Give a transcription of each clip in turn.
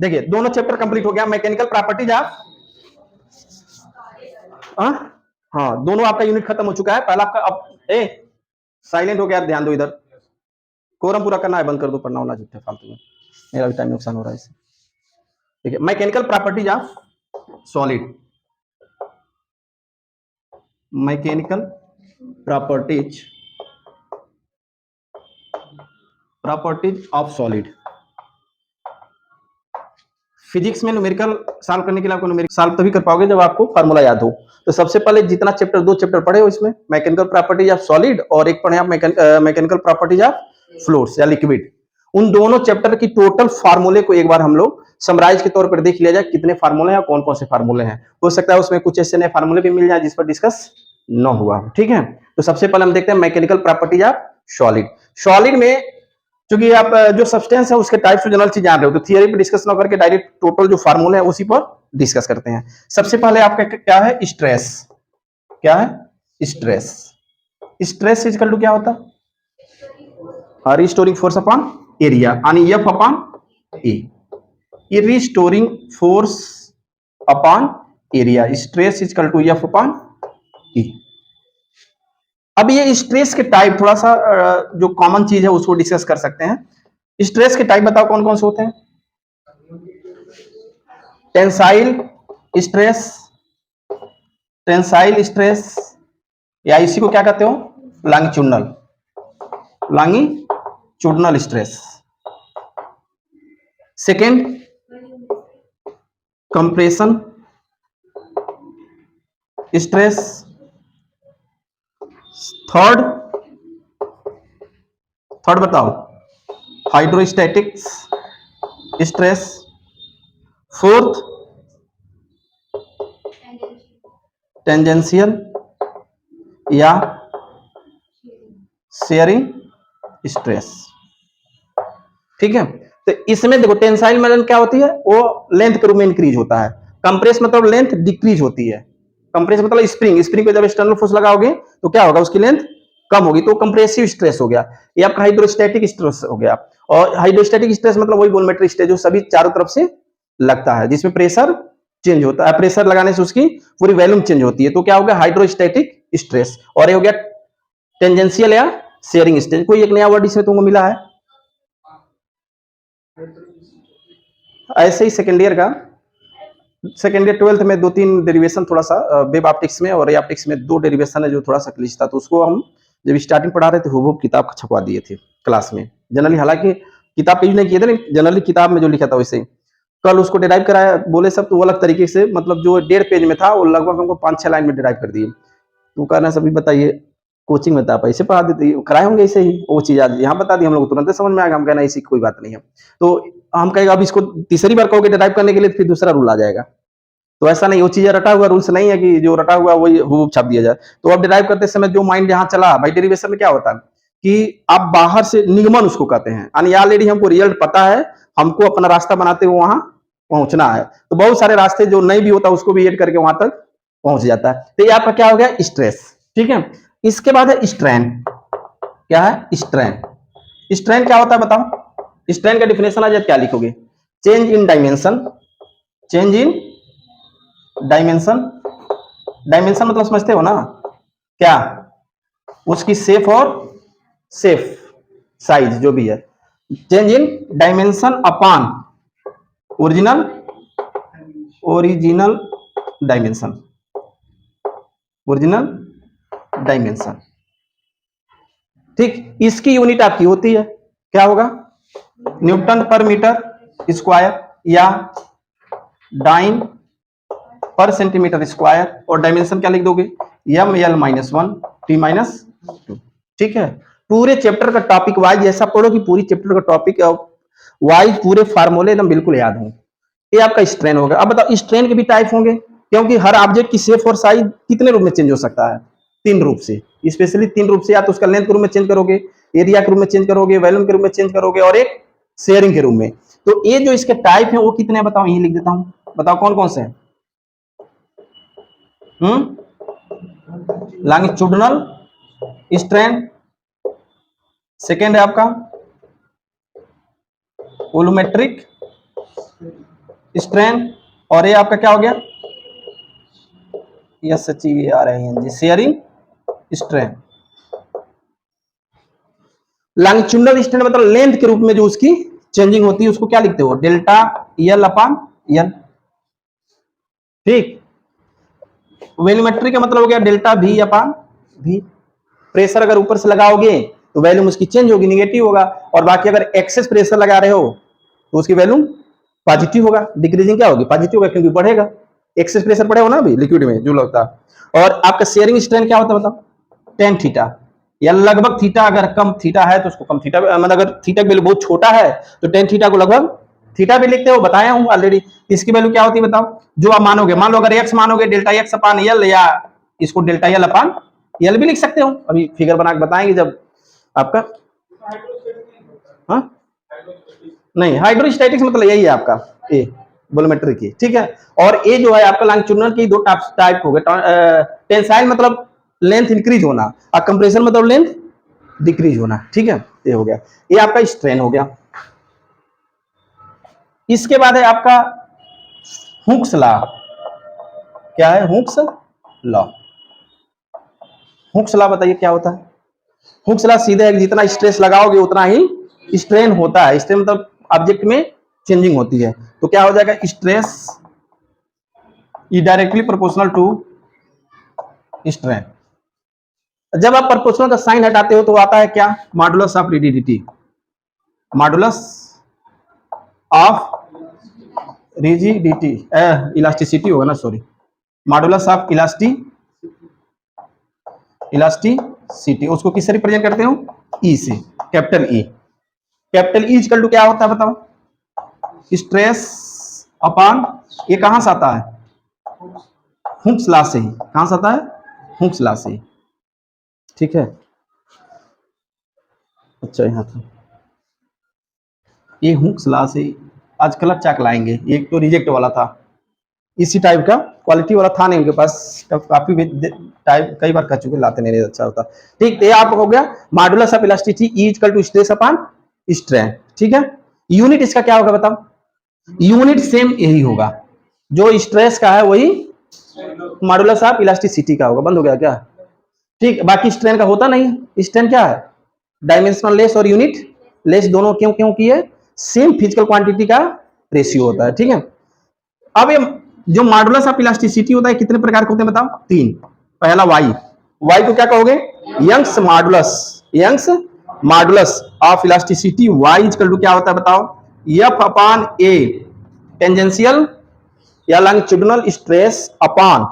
देखिए दोनों chapter complete हो गया, मैकेनिकल प्रॉपर्टीज ऑफ, हाँ हाँ, दोनों आपका यूनिट खत्म हो चुका है। पहला आपका, अब ए साइलेंट हो गया, ध्यान दो इधर, कोरम पूरा करना है, बंद कर दो पढ़ना होना जितने फालतू में, मेरा भी टाइम नुकसान हो रहा है इससे। ठीक है, mechanical properties of solid, mechanical properties, properties of solid. Physics में न्यूमेरिकल सॉल्व करने के लिए आपको न्यूमेरिकल सॉल्व तभी कर पाओगे जब आपको फार्मूला याद हो। तो सबसे पहले जितना चैप्टर, दो चैप्टर पढ़े हो इसमें, मैकेनिकल प्रॉपर्टीज ऑफ सॉलिड और एक पढ़े आप मैकेनिकल प्रॉपर्टीज ऑफ फ्लूइड्स या लिक्विड। उन दोनों चैप्टर की टोटल फार्मूले को एक बार हम लोग समराइज के तौर पर देख लिया जाए, कितने फार्मूले हैं, कौन कौन से फार्मूले हैं। हो सकता है उसमें कुछ ऐसे नए फार्मूले भी मिल जाए जिस पर डिस्कस न हुआ। ठीक है, तो सबसे पहले हम देखते हैं mechanical properties of solid. Solid में क्योंकि आप जो सब्सटेंस है उसके टाइप्स जनरल चीज जान रहे हो, तो थियरी पे डिस्कस ना करके डायरेक्ट टोटल जो फार्मूला है उसी पर डिस्कस करते हैं। सबसे पहले आपका क्या है, स्ट्रेस। क्या है, स्ट्रेस। स्ट्रेस इक्वल टू क्या होता है, रिस्टोरिंग फोर्स अपॉन एरिया, यानी एफ अपॉन ए। ये restoring force upon area, stress equal to F upon E. अब ये स्ट्रेस के टाइप थोड़ा सा जो कॉमन चीज है उसको डिस्कस कर सकते हैं। स्ट्रेस के टाइप बताओ कौन कौन से होते हैं। टेंसाइल स्ट्रेस, टेंसाइल स्ट्रेस, या इसी को क्या कहते हो, longitudinal, longitudinal stress. Second, compression stress. Third, third बताओ, हाइड्रोस्टैटिक्स स्ट्रेस। फोर्थ, टेंजेंशियल या शेयरिंग स्ट्रेस। ठीक है, तो इसमें देखो टेंसाइल मतलब क्या होती है, वो लेंथ के रूप में इंक्रीज होता है। कंप्रेस मतलब लेंथ डिक्रीज होती है। कंप्रेस मतलब स्प्रिंग, स्प्रिंग पे जब एक्सटर्नल फोर्स लगाओगे तो क्या होगा, उसकी लेंथ कम होगी, तो कंप्रेसिव स्ट्रेस हो गया। ये आपका हाइड्रोस्टैटिक स्ट्रेस हो गया। और हाइड्रोस्टैटिक स्ट्रेस मतलब वही वॉल्यूमेट्रिक स्ट्रेस जो सभी चारों तरफ से लगता है, जिसमें प्रेशर चेंज होता है, प्रेशर लगाने से उसकी पूरी वॉल्यूम चेंज होती है, तो क्या हो गया, हाइड्रोस्टैटिक स्ट्रेस। और ये हो गया टेंजेंशियल या शेयरिंग स्ट्रेस। कोई एक नया वर्ड इसमें तुमको मिला है ऐसे ही सेकेंड ईयर का, सेकेंड ईयर ट्वेल्थ में दो तीन डेरिवेशन थोड़ा सा वेब ऑप्टिक्स में और ऑप्टिक्स में दो डेरिवेशन है जो थोड़ा सा क्लिच था, तो उसको हम जब स्टार्टिंग पढ़ा रहे थे हुबहू किताब छपवा दिए थे क्लास में जनरली, हालांकि किताब पे यूज नहीं किए थे, जनरली किताब में जो लिखा था वैसे। कल उसको डिराइव कराया बोले सब, तो वो अलग तरीके से, मतलब जो 1.5 पेज में था वो लगभग हमको 5-6 लाइन में डिराइव कर दिए। तो कहना सभी बताइए कोचिंग में था पैसे पढ़ा देते कराए होंगे ऐसे ही, वो चीज आज यहाँ बता दी हम लोग तुरंत समझ में आ गया। हम कहना ऐसी कोई बात नहीं है, तो हम कहेगा अब इसको तीसरी बार कहोगे डिराइव करने के लिए फिर दूसरा रूल आ जाएगा। तो ऐसा नहीं, वो चीजें रटा हुआ रूल्स नहीं है कि जो रटा हुआ वही हुबहू छाप दिया जाए। तो अब डिराइव करते समय जो माइंड यहाँ चला भाई, डेरिवेशन में क्या होता है कि आप बाहर से निगमन उसको कहते हैं, यानी ऑलरेडी हमको रिजल्ट पता है, हमको अपना रास्ता बनाते हुए वहां पहुंचना है, तो बहुत सारे रास्ते जो नहीं भी होता उसको भी ऐड करके वहां तक पहुंच जाता है। तो ये आपका क्या हो गया, स्ट्रेस। ठीक है, इसके बाद है स्ट्रेन। क्या है, स्ट्रेन। स्ट्रेन क्या होता है बताओ, स्ट्रेन का डिफिनेशन आ जाए क्या लिखोगे, change in dimension, change in dimension. Dimension मतलब समझते हो ना, क्या, उसकी शेप और शेप साइज जो भी है, change in dimension upon original, original dimension, original dimension. ठीक, इसकी यूनिट आपकी होती है, क्या होगा, न्यूटन पर मीटर स्क्वायर या डाइन पर सेंटीमीटर स्क्वायर, और डायमेंशन क्या लिख दोगे, एम एल -1 टी -2। ठीक है, पूरे चैप्टर का टॉपिक वाइज ऐसा पढ़ो कि पूरी चैप्टर का टॉपिक वाइज पूरे फार्मूले एकदम बिल्कुल याद हो। ये आपका स्ट्रेन होगा। अब बताओ स्ट्रेन के भी टाइप होंगे, क्योंकि हर ऑब्जेक्ट की शेप और साइज कितने रूप में चेंज हो सकता है, 3 रूप से, स्पेशली 3 रूप से। या तो उसका लेंथ के रूप में चेंज करोगे, एरिया के रूप में चेंज करोगे, वॉल्यूम के रूप में चेंज करोगे, और एक शेयरिंग के रूप में। तो ये जो इसके टाइप है वो कितने बताओ, यही लिख देता हूं, बताओ कौन कौन से हैं। लॉन्गिट्यूडनल स्ट्रेन, सेकेंड है आपका वॉल्यूमेट्रिक स्ट्रेन, और ये आपका क्या हो गया, एस एच ई आ रहे हैं जी, शेयरिंग स्ट्रेन। लॉन्गिट्यूडनल स्ट्रेन मतलब लेंथ के रूप में जो उसकी चेंजिंग होती है उसको क्या लिखते हो, डेल्टा यल अपान यल। ठीक। वॉल्यूमेट्रिक का मतलब हो गया delta V upon V. Pressure अगर ऊपर से लगाओगे तो वैल्यूम उसकी चेंज होगी, निगेटिव होगा, और बाकी अगर एक्सेस प्रेशर लगा रहे हो तो उसकी वैल्यूम पॉजिटिव होगा, डिक्रीजिंग क्या होगी, पॉजिटिव होगा, क्योंकि बढ़ेगा, एक्सेस प्रेशर बढ़ेगा ना अभी लिक्विड में जो लगता है। और आपका शेयरिंग स्ट्रेन क्या होता है बताओ, टेन थीटा, या लगभग थीटा, अगर कम थीटा है तो उसको कम थीटा, मतलब अगर थीटा की वैल्यू बहुत छोटा है तो टेन थीटा को लगभग थीटा भी लिखते हो, बताया हूं ऑलरेडी। इसकी वैल्यू क्या होती है बताओ, जो आप मानोगे, मान लो अगर एक्स मानोगे डेल्टा एक्स अपान यल, या इसको डेल्टा यल अपान यल भी लिख सकते हो, अभी फिगर बना के बताएंगे जब आपका। हाँ नहीं, हाइड्रोस्टैटिक्स मतलब यही है आपका ए वॉल्यूमेट्री की, ठीक है। और ए जो है आपका लॉन्गिट्यूडनल की दो टाइप हो गए, टेंसाइल मतलब लेंथ इंक्रीज होना, और कंप्रेशन मतलब लेंथ डिक्रीज होना, ठीक है। ये हो गया, ये आपका स्ट्रेन हो गया। इसके बाद है आपका हुक्स लॉ। क्या है हुक्स लॉ? हुक्स लॉ बताइए क्या होता है। हुक्स लॉ सीधे है, जितना स्ट्रेस लगाओगे उतना ही स्ट्रेन होता है, स्ट्रेन मतलब ऑब्जेक्ट में चेंजिंग होती है। तो क्या हो जाएगा, stress E directly proportional to strain. जब आप प्रोपोर्शनल का साइन हटाते हो तो आता है क्या, modulus of rigidity, modulus of rigidity, elasticity होगा ना, सॉरी, मॉडुलस ऑफ इलास्टिसिटी, उसको किससे रिप्रेजेंट करते हो, ई से, capital E. Capital E equal to क्या होता है बताओ, स्ट्रेस अपॉन, ये कहां से आता है, हुक्स लॉ से ही, कहां से आता है, हुक्स लॉ से ही, ठीक है। अच्छा यहाँ था, ये हुक्स लॉ से आज कलर चाक लाएंगे, एक तो रिजेक्ट वाला था, इसी टाइप का क्वालिटी वाला था नहीं उनके पास, काफी टाइप कई बार कह चुके, लाते नहीं अच्छा होता। ठीक, ये आप हो गया modulus of elasticity E equal to stress upon strain, ठीक है। यूनिट इसका क्या होगा बताओ, यूनिट सेम यही होगा, जो स्ट्रेस का है वही मॉडुलस ऑफ इलास्टिसिटी का होगा। बंद हो गया क्या, ठीक। बाकी स्ट्रेन का होता नहीं, स्ट्रेन क्या है, डायमेंशनल लेस और यूनिट लेस दोनों, क्यों क्योंकि ये सेम फिजिकल क्वांटिटी का रेशियो होता है, ठीक है। अब ये जो मॉडुलस ऑफ इलास्टिसिटी होता है कितने प्रकार के होते हैं बताओ, तीन। पहला वाई, वाई को क्या कहोगे, Young's modulus, Young's modulus of elasticity Y equal to क्या होता है बताओ, एफ अपॉन ए टेंजेंशियल या longitudinal stress upon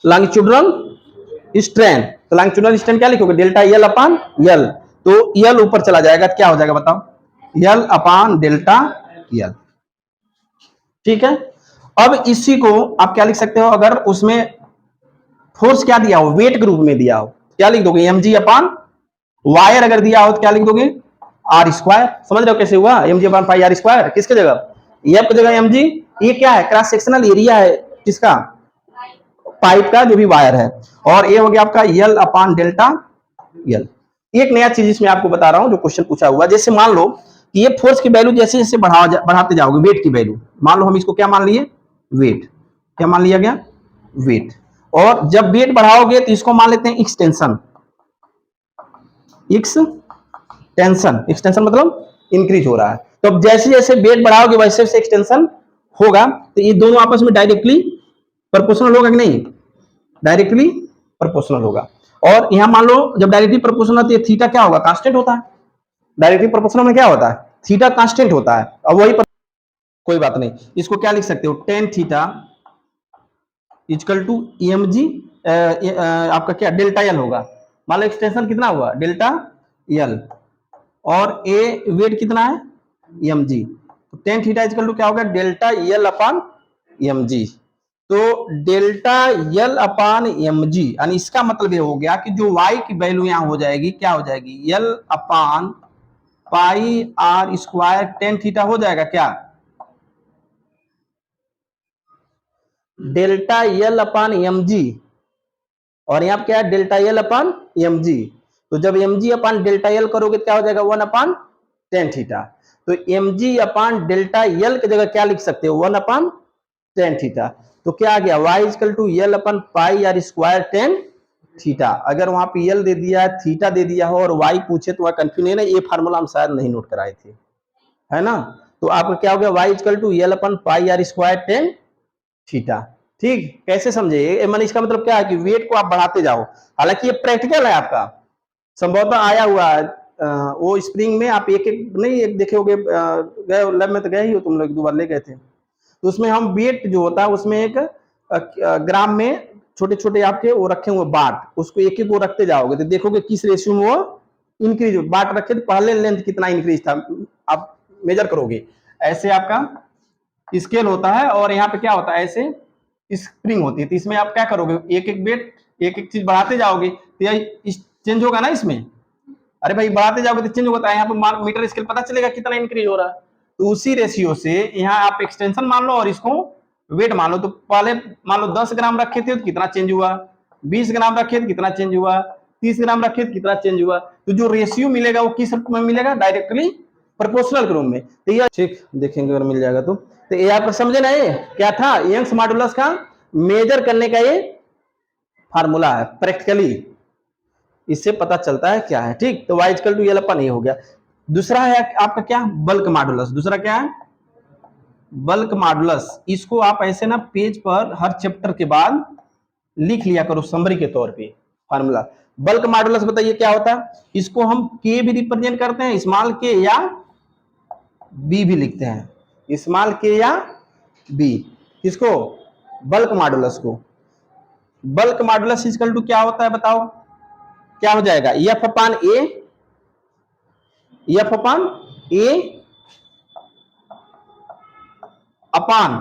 longitudinal strain. तो लॉन्गिट्यूडिनल स्ट्रेन क्या लिखोगे, डेल्टा एल अपॉन एल, तो एल ऊपर चला जाएगा, क्या हो जाएगा बताओ, एल अपॉन डेल्टा एल, ठीक है। अब इसी को आप क्या लिख सकते हो, अगर उसमें फोर्स क्या दिया हो, वेट के रूप में दिया हो, क्या लिख दोगे, एम जी अपॉन वायर अगर दिया हो तो क्या लिख दोगे, आर स्क्वायर। समझ रहे हो कैसे हुआ, M G upon pi R square, किसके जगह, एफ की जगह एम जी। ये क्या है, क्रॉस सेक्शनल एरिया है किसका, पाइप का जो भी वायर है। और ये हो गया आपका यल अपॉन डेल्टा यल। एक नया चीज इसमें आपको बता रहा हूं जो क्वेश्चन पूछा हुआ, जैसे मान लो कि ये फोर्स की वैल्यू जैसे जैसे बढ़ाते जाओगे, वेट की वैल्यू, मान लो हम इसको क्या मान लिए, वेट, क्या मान लिया गया, वेट। और जब वेट बढ़ाओगे तो इसको मान लेते हैं एक्सटेंशन, एक्सटेंशन, एक्सटेंशन मतलब इंक्रीज हो रहा है। तो अब जैसे जैसे वेट बढ़ाओगे वैसे वैसे एक्सटेंशन होगा, तो ये दोनों आपस में डायरेक्टली प्रोपोर्शनल होगा कि नहीं, डायरेक्टली प्रोपोर्शनल होगा। और यहां मान लो जब डायरेक्टली प्रोपोर्शनल होती है, थीटा क्या होगा, कांस्टेंट होता है। डायरेक्टली प्रोपोर्शनल में क्या होता है, थीटा कांस्टेंट होता है। अब वही कोई बात नहीं, इसको क्या लिख सकते हो, tan theta equal to M G, आपका क्या डेल्टा एल होगा। मान लो एक्सटेंशन कितना हुआ, डेल्टा एल, और ए वेट कितना है, एम जी। तो टेन थीटा इक्वल टू क्या होगा, delta L upon M G. तो डेल्टा यल अपान एम जी, यानी इसका मतलब ये हो गया कि जो y की वैल्यू यहां हो जाएगी, क्या हो जाएगी, यल अपान पाई आर स्क्वायर टेन थीटा हो जाएगा क्या, डेल्टा यल अपान एम जी। और यहां क्या है, डेल्टा यल अपान एम जी। तो जब एम जी अपान डेल्टा यल करोगे तो क्या हो जाएगा, वन अपान टेन थीटा। तो mg अपान डेल्टा यल की जगह क्या लिख सकते हो, 1 अपान टेन थीटा। तो क्या आ गया, y equal to L upon pi R square tan theta. अगर वहां पे यल दे दिया, थीटा दे दिया हो और y पूछे तो वह कंफ्यूजन है, ये फार्मूला हम शायद नहीं नोट कराए थे, है ना। तो आपका क्या हो गया, y equal to L upon pi R square tan theta. ठीक, कैसे समझे ये, मैंने इसका मतलब क्या है कि वेट को आप बढ़ाते जाओ। हालांकि ये प्रैक्टिकल है आपका, संभवतः आया हुआ है वो स्प्रिंग में आप एक एक नहीं एक देखे होगे, गए लैब में तो गए ही हो तुम लोग, 2 बार ले गए थे। तो उसमें हम वेट जो होता है उसमें एक ग्राम में छोटे छोटे आपके वो रखे हुए बाट, उसको एक एक वो रखते जाओगे तो देखोगे किस रेशियो में वो इंक्रीज, बाट रखे तो पहले लेंथ कितना इंक्रीज था आप मेजर करोगे। ऐसे आपका स्केल होता है और यहाँ पे क्या होता है, ऐसे स्प्रिंग होती है। तो इसमें आप क्या करोगे, एक एक वेट एक एक चीज बढ़ाते जाओगे तो यह चेंज होगा ना इसमें। अरे भाई बढ़ाते जाओगे तो चेंज होता है, यहाँ पे मीटर स्केल पता चलेगा कितना इंक्रीज हो रहा है। तो उसी रेशियो से यहाँ आप एक्सटेंशन मान लो और इसको वेट मान लो। तो पहले मान लो 10 ग्राम रखे थे तो कितना चेंज हुआ, 20 ग्राम रखे तो कितना चेंज हुआ, 30 ग्राम रखे तो कितना चेंज हुआ। तो जो रेशियो मिलेगा वो किस रूप में मिलेगा, डायरेक्टली प्रोपोर्शनल के रूप में। तो ये ठीक देखेंगे अगर मिल जाएगा तो ये आप समझे ना, ये क्या था, यंग्स मॉडुलस का मेजर करने का ये फार्मूला है प्रैक्टिकली, इससे पता चलता है क्या है। ठीक, तो y इक्वल टू यल अपन ये हो गया। दूसरा है आपका क्या, बल्क मॉडुलस। दूसरा क्या है, बल्क मॉडुलस। इसको आप ऐसे ना पेज पर हर चैप्टर के बाद लिख लिया करो समरी के तौर पे फार्मूला। बल्क मॉडुलस बताइए क्या होता है, इसको हम के भी रिप्रेजेंट करते हैं, स्मॉल के या बी भी लिखते हैं, स्मॉल के या बी। किसको, बल्क मॉडुलस को। बल्क मॉडुलस इक्वल टू क्या होता है बताओ, क्या हो जाएगा, एफ अपान ए, एफ अपान ए अपान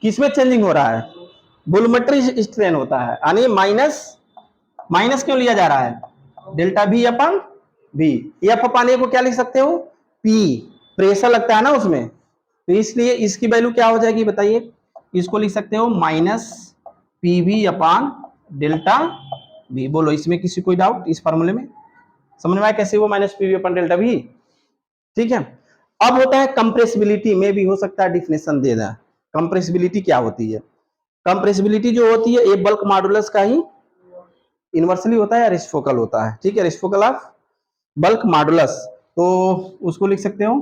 किसमें चेंजिंग हो रहा है, वोल्यूमेट्रिक स्ट्रेन होता है, यानी माइनस, माइनस क्यों लिया जा रहा है, डेल्टा भी अपन भी। एफ अपान ए को क्या लिख सकते हो, पी, प्रेशर लगता है ना उसमें, तो इसलिए इसकी वैल्यू क्या हो जाएगी बताइए, इसको लिख सकते हो minus P V upon delta B. बोलो इसमें किसी कोई डाउट, इस फॉर्मूले में समझ में आया कैसे वो minus P we upon delta B. ठीक है, अब होता है कंप्रेसिबिलिटी में भी हो सकता है डिफिनेशन दे दें। कंप्रेसिबिलिटी क्या होती है, कंप्रेसिबिलिटी जो होती है ये बल्क मॉडुलस का ही इनवर्सली होता है या रेसिप्रोकल होता है। ठीक है, रेसिप्रोकल ऑफ बल्क मॉडुलस, तो उसको लिख सकते हो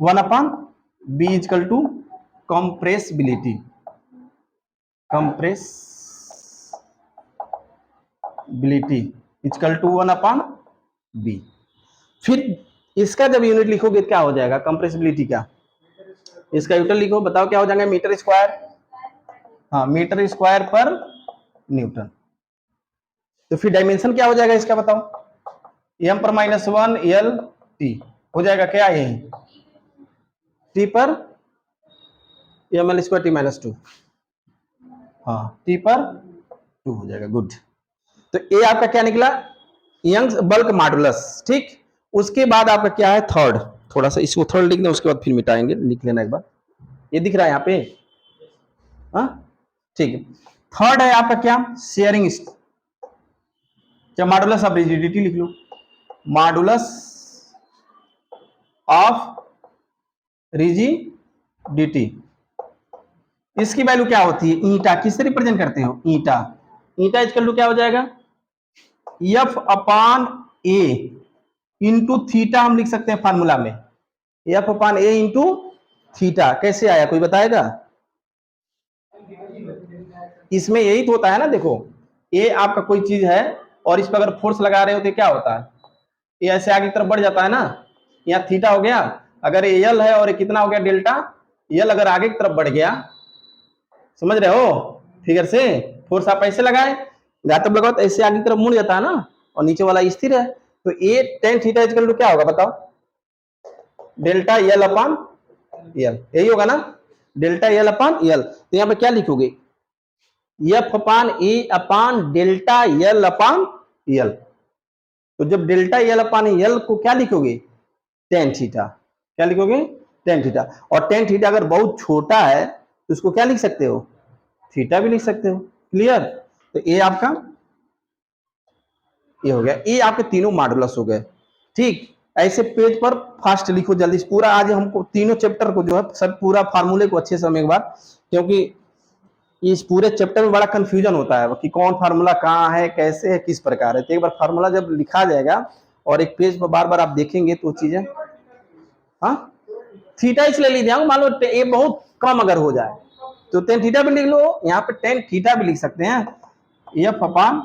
1 upon B equal to compressibility, compressibility equal to 1 upon B. फिर इसका जब यूनिट लिखोगे क्या हो जाएगा, कंप्रेसिबिलिटी का इसका यूनिट लिखो, बताओ क्या हो जाएगा, मीटर स्क्वायर, हाँ मीटर स्क्वायर पर न्यूटन। तो फिर डायमेंशन क्या हो जाएगा इसका बताओ, एम पर -1 एल टी हो जाएगा क्या, यही टी पर एम एल स्क्वायर टी -2, हाँ टी पर 2 हो जाएगा। गुड, तो ये आपका क्या निकला, यंग्स बल्क मॉडुलस। ठीक, उसके बाद आपका क्या है थर्ड, थोड़ा सा इसको थर्ड लिख दें उसके बाद फिर मिटाएंगे, लिख लेना एक बार, ये दिख रहा है यहाँ पे, हाँ ठीक है। थर्ड है आपका क्या, शेयरिंग, क्या मॉडुलस ऑफ रिजिडिटी लिख लो, मॉडुलस ऑफ रिजिडिटी। इसकी वैल्यू क्या होती है, ईटा, किससे रिप्रेजेंट करते हो, ईटा। ईटा इक्वल टू क्या हो जाएगा, एफ अपान ए इंटू थीटा, हम लिख सकते हैं फार्मूला में, एफ अपान ए इंटू थीटा। कैसे आया कोई बताएगा, इसमें यही तो होता है ना, देखो ये आपका कोई चीज है और इस पर अगर फोर्स लगा रहे हो तो क्या होता है, ये ऐसे आगे की तरफ बढ़ जाता है ना, यहाँ थीटा हो गया, अगर ये यल है और ये कितना हो गया डेल्टा, यल अगर आगे की तरफ बढ़ गया, समझ रहे हो फिगर से, फोर्स आप ऐसे लगाए, घातक लगाओ तो ऐसे आगे की तरफ मुड़ जाता है ना, और नीचे वाला स्थिर है, तो ये टेन थीटा इक्वल टू क्या होगा बताओ, डेल्टा यल अपान यल, यही होगा ना, डेल्टा यल अपान यल। तो यहाँ पे क्या लिखोगे, एफ अपान ए अपान डेल्टा यल अपान यल। तो जब डेल्टा यल अपान यल को क्या लिखोगे, टेन थीटा, क्या लिखोगे, टेन थीटा। और टेन थीटा अगर बहुत छोटा है तो उसको क्या लिख सकते हो, थीटा भी लिख सकते हो। क्लियर, तो ये आपका ये हो गया, ये आपके तीनों मॉडुलस हो गए। ठीक, ऐसे पेज पर फास्ट लिखो जल्दी से पूरा। आज हमको तीनों चैप्टर को जो है सब पूरा फार्मूले को अच्छे से हम एक बार, क्योंकि इस पूरे चैप्टर में बड़ा कंफ्यूजन होता है कि कौन फार्मूला कहाँ है, कैसे है, किस प्रकार है। तो एक बार फार्मूला जब लिखा जाएगा और एक पेज पर बार बार आप देखेंगे तो चीजें, हाँ थीटा इसलिए लिख दिया, मान लो ये बहुत कम अगर हो जाए तो टेन थीटा भी लिख लो, यहाँ पे टेन थीटा भी लिख सकते हैं, एफ अपान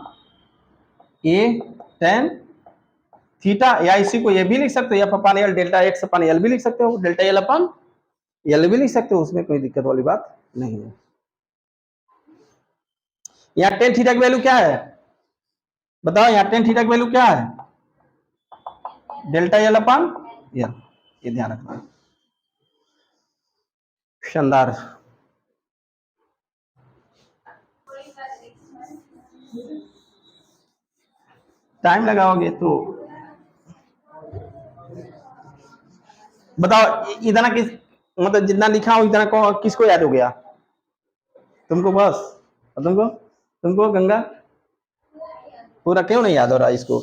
ए टेन थीटा, या इसी को ये भी लिख सकते हो एफ अपान एल डेल्टा एक्स अपान एल भी लिख सकते हो, डेल्टा एल अपान एल भी लिख सकते हो, उसमें कोई दिक्कत वाली बात नहीं है। यहाँ टेन थीटा की वैल्यू क्या है बताओ, यहाँ टेन थीटा की वैल्यू क्या है, डेल्टा एल अपान एल, ये ध्यान रखना। शानदार। टाइम लगाओगे तो बताओ इतना किस, मतलब जितना लिखा हो इतना किसको याद हो गया, तुमको बस, तुमको तुमको गंगा पूरा क्यों नहीं याद हो रहा इसको।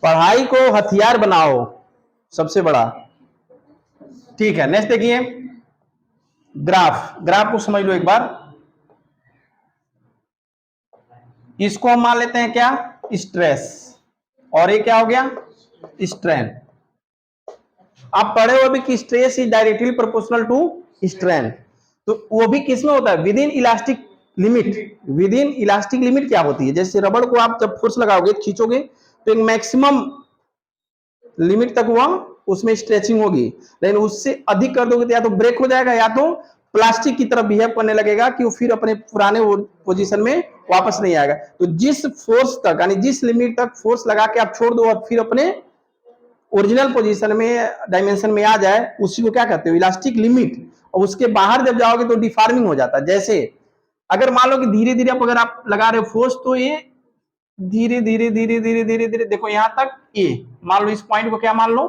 पढ़ाई को हथियार बनाओ सबसे बड़ा। ठीक है, नेक्स्ट देखिए ग्राफ। ग्राफ को समझ लो एक बार, इसको हम मान लेते हैं क्या, स्ट्रेस, और ये क्या हो गया, स्ट्रेन। आप पढ़े हो भी कि stress is directly proportional to strain, तो वो भी किसमें होता है, within elastic limit. Within elastic limit क्या होती है, जैसे रबड़ को आप जब फोर्स लगाओगे खींचोगे तो एक मैक्सिमम लिमिट तक हुआ उसमें स्ट्रेचिंग होगी, लेकिन उससे अधिक कर दोगे तो या तो ब्रेक हो जाएगा या तो प्लास्टिक की तरह बिहेव करने लगेगा कि वो फिर अपने पुराने पोजीशन में वापस नहीं आएगा। तो जिस फोर्स तक यानी जिस लिमिट तक फोर्स लगा के आप छोड़ दो और फिर अपने ओरिजिनल पोजीशन में डायमेंशन में आ जाए, उसी को क्या कहते हो, इलास्टिक लिमिट। और उसके बाहर जब जाओगे तो डिफॉर्मिंग हो जाता है। जैसे अगर मान लो कि धीरे धीरे अगर आप लगा रहे हो फोर्स, तो ये धीरे धीरे धीरे धीरे धीरे धीरे देखो यहां तक ए, मान लो इस पॉइंट को क्या मान लो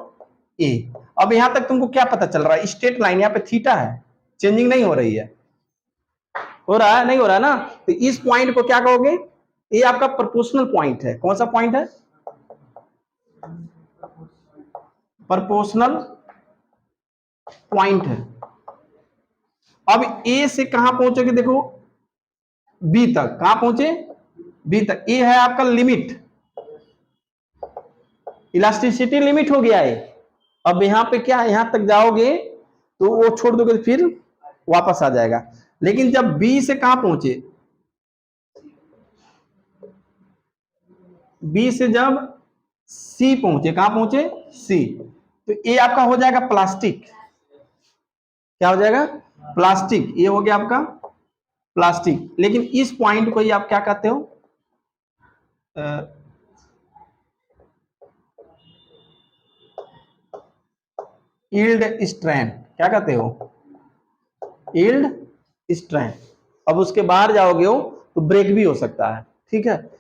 ए। अब यहां तक तुमको क्या पता चल रहा है, स्ट्रेट लाइन, यहाँ पे थीटा है, चेंजिंग नहीं हो रही है, हो रहा है नहीं हो रहा है ना। तो इस पॉइंट को क्या कहोगे, ये आपका प्रोपोर्शनल पॉइंट है। कौन सा पॉइंट है, प्रोपोर्शनल पॉइंट है। अब ए से कहां पहुंचोगे, देखो बी तक, कहां पहुंचे, बी तक। ए है आपका लिमिट, इलास्टिसिटी लिमिट हो गया है। अब यहां पे क्या, यहां तक जाओगे तो वो छोड़ दोगे तो फिर वापस आ जाएगा। लेकिन जब बी से कहां पहुंचे, बी से जब सी पहुंचे, कहां पहुंचे, सी, तो ये आपका हो जाएगा प्लास्टिक। क्या हो जाएगा, प्लास्टिक। ये हो गया आपका प्लास्टिक। लेकिन इस पॉइंट को ही आप क्या कहते हो, यील्ड स्ट्रेन। क्या कहते हो, यील्ड स्ट्रेन। अब उसके बाहर जाओगे हो तो ब्रेक भी हो सकता है, ठीक है।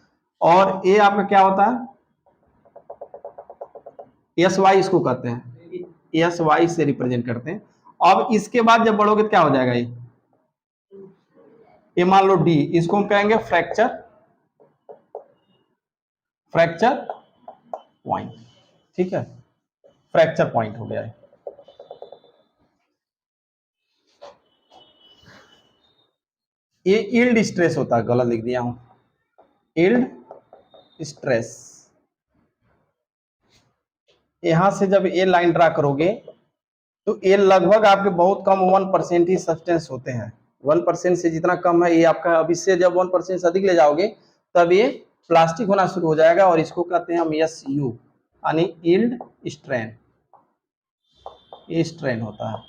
और ये आपका क्या होता है, एस वाई इसको कहते हैं, एस वाई से रिप्रेजेंट करते हैं। अब इसके बाद जब बढ़ोगे तो क्या हो जाएगा, ये मान लो डी, इसको हम कहेंगे फ्रैक्चर, फ्रैक्चर पॉइंट, ठीक है, फ्रैक्चर पॉइंट हो गया है। ये यील्ड स्ट्रेस होता है, गलत लिख दिया हूं, यील्ड स्ट्रेस। यहां से जब ये लाइन ड्रा करोगे तो ये लगभग आपके बहुत कम 1% ही सब्सटेंस होते हैं। 1% से जितना कम है ये आपका, अब इससे जब 1% से अधिक ले जाओगे तब ये प्लास्टिक होना शुरू हो जाएगा, और इसको कहते हैं हम एस यू, यानी यील्ड स्ट्रेन। ये स्ट्रेन होता है,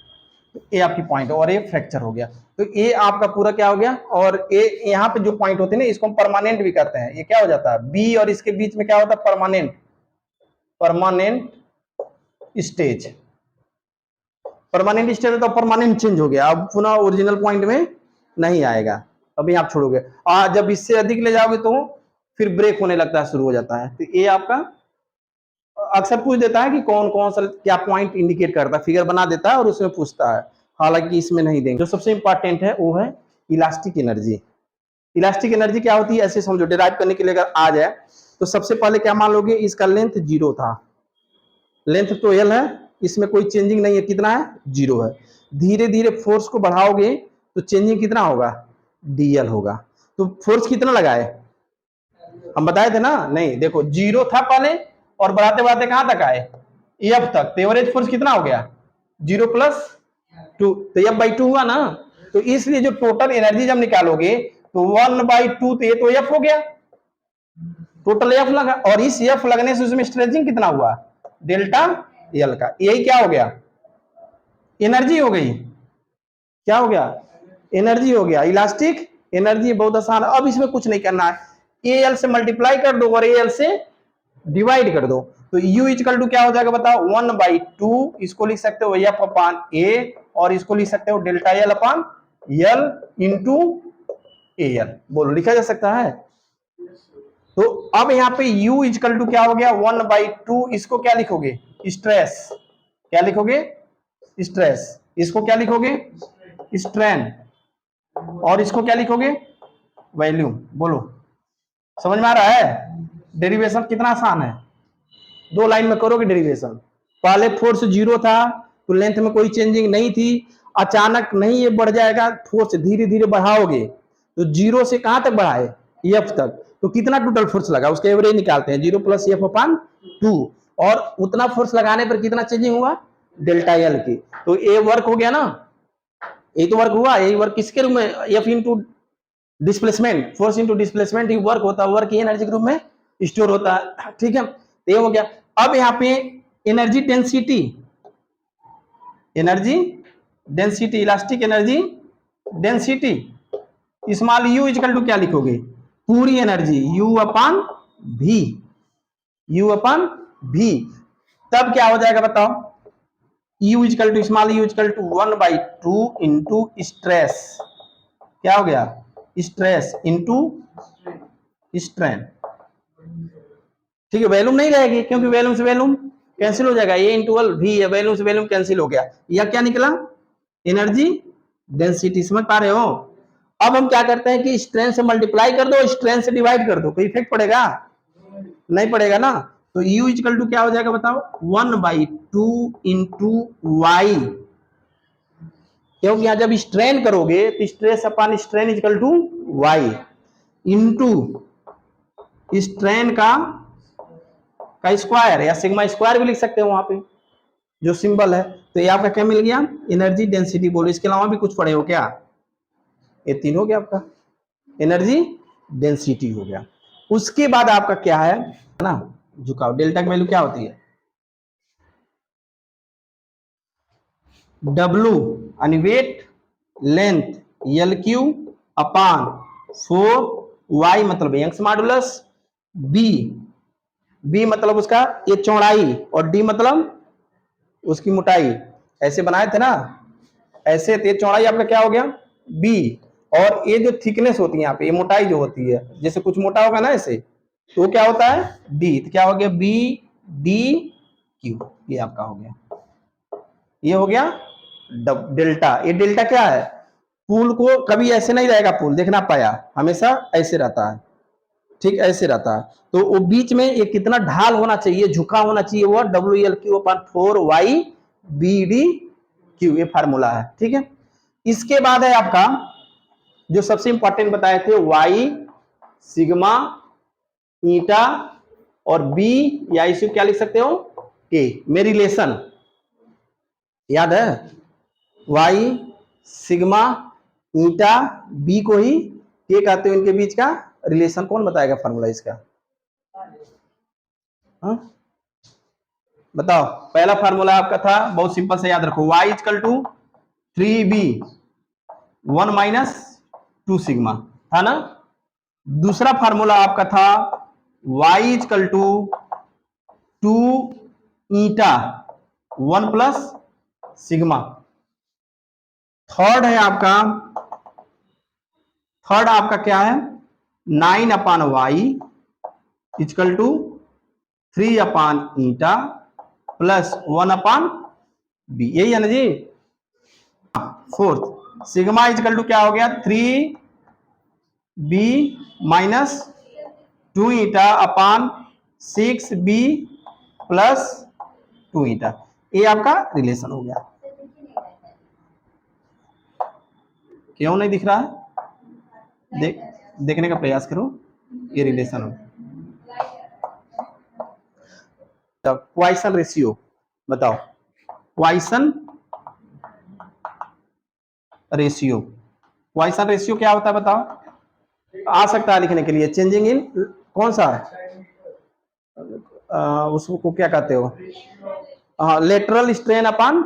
तो ये आपकी पॉइंट, और ये फ्रैक्चर हो गया। तो ये आपका पूरा क्या हो गया। और ये यहाँ पे जो पॉइंट होते हैं ना, इसको हम परमानेंट भी कहते हैं। ये क्या हो जाता है, बी और इसके बीच में क्या होता है, permanent, permanent stage. Permanent stage तो परमानेंट चेंज हो गया, अब पुनः ओरिजिनल पॉइंट में नहीं आएगा, अभी आप छोड़ोगे। और जब इससे अधिक ले जाओगे तो फिर ब्रेक होने लगता है, शुरू हो जाता है। तो ये आपका अक्सर पूछ देता है कि कौन कौन सा क्या पॉइंट इंडिकेट करता है, फिगर बना देता है और उसमें पूछता है, हालांकि इसमें नहीं देंगे। जो सबसे इंपॉर्टेंट है वो है इलास्टिक एनर्जी। इलास्टिक एनर्जी क्या होती है, ऐसे समझो, डिराइव करने के लिए अगर आ जाए तो सबसे पहले क्या मान लोगे, इसका लेंथ 0 था, लेंथ तो एल है, इसमें कोई चेंजिंग नहीं है, कितना है 0 है। धीरे धीरे फोर्स को बढ़ाओगे तो चेंजिंग कितना होगा, डीएल होगा। तो फोर्स कितना लगाए, हम बताए थे ना, नहीं देखो 0 था पहले और बढ़ाते बढ़ाते कहां तक आए, एफ तक, तो एवरेज फोर्स कितना हो गया 0 + 2, तो F/2 हुआ ना। तो इसलिए जो टोटल एनर्जी जब निकालोगे तो 1/2, तो ये तो एफ हो गया, टोटल एफ लगा, और इस एफ लगने से उसमें स्ट्रेचिंग कितना हुआ, डेल्टा एल का, यही क्या हो गया, एनर्जी हो गई, क्या हो गया, एनर्जी हो गया, इलास्टिक एनर्जी। बहुत आसान, अब इसमें कुछ नहीं करना है, ए एल से मल्टीप्लाई कर दो और ए एल से डिवाइड कर दो, तो U इक्वल टू क्या हो जाएगा बताओ, 1/2, इसको लिख सकते हो F/A, और इसको लिख सकते हो डेल्टा L/L इंटू AL, बोलो लिखा जा सकता है। तो अब यहाँ पे U इक्वल टू क्या हो गया 1/2, इसको क्या लिखोगे, स्ट्रेस, क्या लिखोगे, स्ट्रेस, इसको क्या लिखोगे, स्ट्रेन, और इसको क्या लिखोगे, वॉल्यूम। बोलो समझ में आ रहा है, डेरिवेशन कितना आसान है, 2 लाइन में करोगे डेरिवेशन। पहले फोर्स 0 था तो लेंथ में कोई चेंजिंग नहीं थी, अचानक नहीं ये बढ़ जाएगा, फोर्स धीरे धीरे बढ़ाओगे तो 0 से कहां तक बढ़ाए, एफ तक, तो कितना टोटल फोर्स लगा, उसका एवरेज निकालते हैं, 0 + F/2, और उतना फोर्स लगाने पर कितना चेंजिंग हुआ, डेल्टा एल की। तो ए वर्क हो गया ना, ये तो वर्क हुआ, यही वर्क किसके रूप में, F into displacement, force into displacement ही वर्क होता है, वर्क ही एनर्जी के रूप में स्टोर होता है, ठीक है, तो ये हो गया। अब यहाँ पे energy density, energy density, elastic energy density, small u equal to क्या लिखोगे, पूरी एनर्जी U/V, U/V, तब क्या हो जाएगा बताओ, U equal to small u equal to 1/2 into stress, क्या हो गया, स्ट्रेस इंटू स्ट्रेन, ठीक है, वैल्यूम नहीं रहेगी क्योंकि वैल्यूम से वैल्यूम कैंसिल हो जाएगा, ए इंटू एल भी है, वैल्यूम से वैल्यूम कैंसिल हो गया, यह क्या निकला, एनर्जी डेंसिटी, समझ पा रहे हो। अब हम क्या करते हैं कि स्ट्रेन से मल्टीप्लाई कर दो, स्ट्रेन से डिवाइड कर दो, कोई इफेक्ट पड़ेगा, नहीं पड़ेगा ना। तो U इक्वल टू क्या हो जाएगा बताओ, 1/2 इंटू वाई, क्योंकि यहां जब स्ट्रेन करोगे तो stress upon strain equal to Y, into strain का स्क्वायर, या सिग्मा स्क्वायर भी लिख सकते हो वहां पे जो सिंबल है। तो ये आपका क्या मिल गया, एनर्जी डेंसिटी। बोलो इसके अलावा भी कुछ पढ़े हो क्या, ये 3 हो गया आपका, एनर्जी डेंसिटी हो गया। उसके बाद आपका क्या है ना, झुकाव, डेल्टा की वैल्यू क्या होती है, W यानी वेट, लेंथ LQ/4y मतलब यंग्स मॉडुलस, B मतलब उसका ये चौड़ाई, और D मतलब उसकी मोटाई, ऐसे बनाए थे ना, ऐसे, तो ये चौड़ाई आपका क्या हो गया B, और ये जो थिकनेस होती है यहाँ पे, ये मोटाई जो होती है, जैसे कुछ मोटा होगा ना ऐसे, तो क्या होता है D, तो क्या हो गया BDQ, ये आपका हो गया, ये हो गया डेल्टा। ये डेल्टा क्या है, पुल को कभी ऐसे नहीं रहेगा, पुल देखना पाया हमेशा ऐसे रहता है, ठीक ऐसे रहता है, तो वो बीच में ये कितना ढाल होना चाहिए, झुका होना चाहिए, वो WLQ/4YBDQ, ये फार्मूला है, ठीक है। इसके बाद है आपका जो सबसे इंपॉर्टेंट बताए थे, Y सिग्मा ईटा और B, या इसे क्या लिख सकते हो K में रिलेशन, याद है, Y सिग्मा ईटा B को ही K कहते हो, इनके बीच का रिलेशन कौन बताएगा फॉर्मूला इसका, हाँ बताओ। पहला फार्मूला आपका था बहुत सिंपल से याद रखो, Y equal to 3B 1 - 2 sigma, था ना। दूसरा फार्मूला आपका था Y equal to 2 eta 1 + sigma. Third आपका क्या है, 9/Y equal to 3/ईटा plus 1/B, यही है ना जी। फोर्थ सिग्मा इक्वल टू क्या हो गया, 3B - 2 ईटा अपान 6b प्लस 2 ईटा, ये आपका रिलेशन हो गया। क्यों नहीं दिख रहा है? देखने का प्रयास करो, ये रिलेशन हो। क्वाइसन रेशियो बताओ, क्वाइसन रेशियो, क्वाइसन रेशियो क्या होता है बताओ? आ सकता है लिखने के लिए, चेंजिंग इन कौन सा उसको क्या कहते हो? Lateral strain upon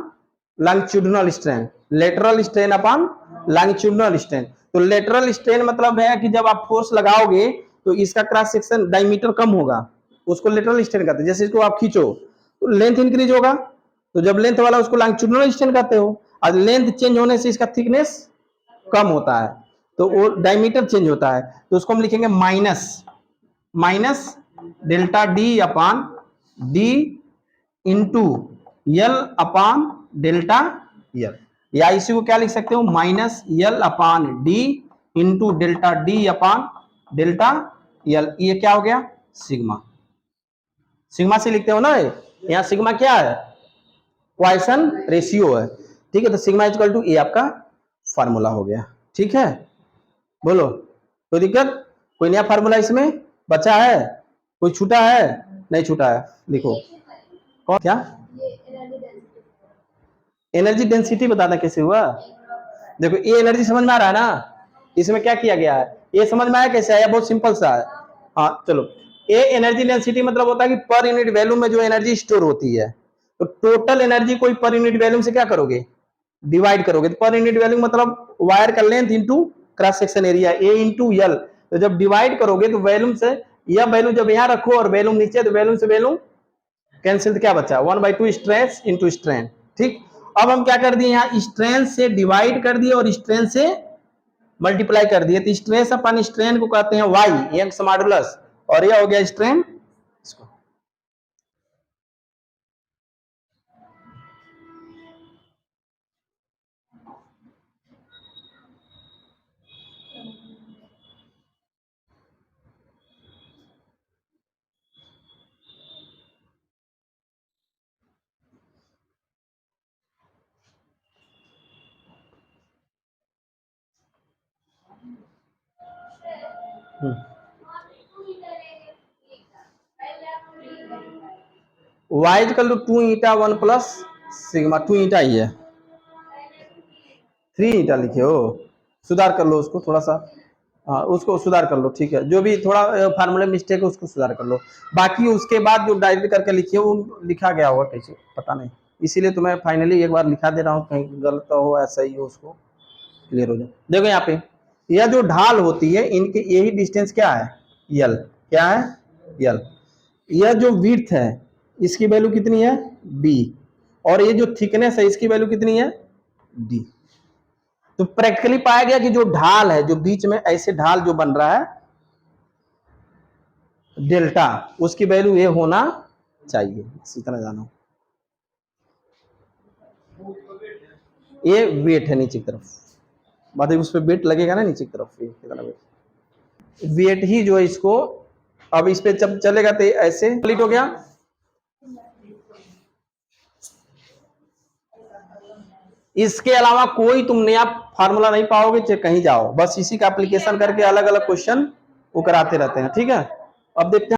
longitudinal strain, lateral strain upon longitudinal strain. तो लेटरल स्ट्रेन मतलब है कि जब आप फोर्स लगाओगे तो इसका क्रॉस सेक्शन डायमीटर कम होगा, उसको लेटरल स्ट्रेन कहते हैं। जैसे इसको आप खींचो तो लेंथ इंक्रीज होगा, तो जब लेंथ वाला उसको लॉन्गिट्यूडिनल स्ट्रेन कहते हो, और लेंथ चेंज होने से इसका थिकनेस कम होता है, तो वो डायमीटर चेंज होता है, तो उसको हम लिखेंगे minus delta D upon D into L upon delta L, या इसी को क्या लिख सकते हो? Minus L upon D into delta D upon delta L. ये क्या हो गया? सिग्मा। सिग्मा से लिखते हो ना, यहाँ सिग्मा क्या है? क्वाइसन रेशियो है, ठीक है। तो सिग्मा इक्वल टू ए आपका फार्मूला हो गया, ठीक है। बोलो कोई दिक्कत? कोई नया फार्मूला इसमें बचा है? कोई छूटा है? नहीं छूटा है, लिखो। कौन? क्या एनर्जी डेंसिटी बताना कैसे हुआ? देखो ये एनर्जी समझ में आ रहा है ना, इसमें क्या किया गया है ये समझ में आया कैसे आया? बहुत सिंपल सा है। हाँ चलो, ये एनर्जी डेंसिटी मतलब होता है कि पर यूनिट वैल्यूम में जो एनर्जी स्टोर होती है, तो टोटल एनर्जी कोई पर यूनिट वैल्यूम से क्या करोगे? डिवाइड करोगे। तो पर यूनिट वैल्यूम मतलब वायर का length into cross section area, A into L. तो जब डिवाइड करोगे तो वैल्यूम से यह वैल्यू जब यहाँ रखो और वैल्यूम नीचे, तो वैल्यूम से वैल्यूम कैंसिल, तो क्या बचा? 1/2 स्ट्रेस इंटू स्ट्रेन, ठीक। अब हम क्या कर दिए? यहाँ स्ट्रेन से डिवाइड कर दिए और स्ट्रेन से मल्टीप्लाई कर दिए, तो स्ट्रेस अपन स्ट्रेन को कहते हैं वाई, यंग्स मॉडुलस, और यह हो गया स्ट्रेन। इसको y equal to 2 eta 1 plus sigma, 2 eta ही है, 3 ईटा लिखे हो, सुधार कर लो उसको थोड़ा सा। हाँ उसको सुधार कर लो, ठीक है। जो भी थोड़ा फार्मूले मिस्टेक है उसको सुधार कर लो, बाकी उसके बाद जो डायरेक्ट करके लिखिए वो लिखा गया होगा कैसे पता नहीं, इसीलिए तो मैं फाइनली एक बार लिखा दे रहा हूँ, कहीं गलत हो ऐसा ही हो, उसको क्लियर हो जाए। देखो यहाँ पे यह जो ढाल होती है इनके यही डिस्टेंस क्या है? यल। क्या है? यल। यह जो विड्थ है इसकी वैल्यू कितनी है? बी। और ये जो थिकनेस है इसकी वैल्यू कितनी है? डी। तो प्रैक्टिकली पाया गया कि जो ढाल है, जो बीच में ऐसे ढाल जो बन रहा है डेल्टा, उसकी वैल्यू ये होना चाहिए, इसी तरह जानो। ये वेट है नीचे की तरफ, मतलब उस पर वेट लगेगा ना नीचे की तरफ, ये कितना वेट ही जो है इसको, अब इस पे जब चलेगा तो ऐसे कंप्लीट हो गया। इसके अलावा कोई तुम नया फार्मूला नहीं पाओगे चाहे कहीं जाओ, बस इसी का एप्लीकेशन करके अलग अलग क्वेश्चन वो कराते रहते हैं, ठीक है। अब देखते हैं